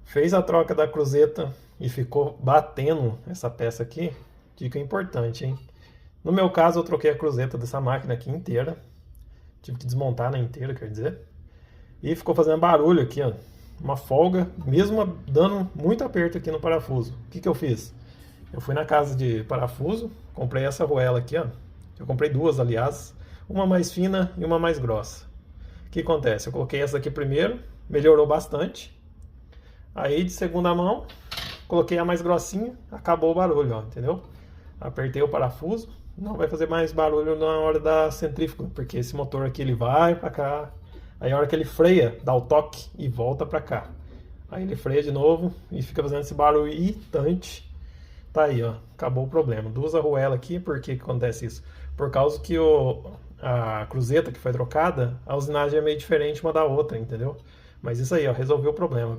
Fez a troca da cruzeta e ficou batendo essa peça aqui, dica importante, hein? No meu caso, eu troquei a cruzeta dessa máquina aqui inteira. Tive que desmontar na inteira, quer dizer. E ficou fazendo barulho aqui, ó. Uma folga, mesmo dando muito aperto aqui no parafuso. O que que eu fiz? Eu fui na casa de parafuso, comprei essa arruela aqui, ó. Eu comprei duas, aliás. Uma mais fina e uma mais grossa. O que acontece? Eu coloquei essa aqui primeiro, melhorou bastante. Aí de segunda mão, coloquei a mais grossinha, acabou o barulho, ó, entendeu? Apertei o parafuso, não vai fazer mais barulho na hora da centrífuga, porque esse motor aqui ele vai para cá, aí a hora que ele freia, dá o toque e volta para cá. Aí ele freia de novo e fica fazendo esse barulho irritante. Tá aí, ó, acabou o problema. Duas arruelas aqui, por que acontece isso? Por causa que a cruzeta que foi trocada, a usinagem é meio diferente uma da outra, entendeu? Mas isso aí, ó, resolveu o problema.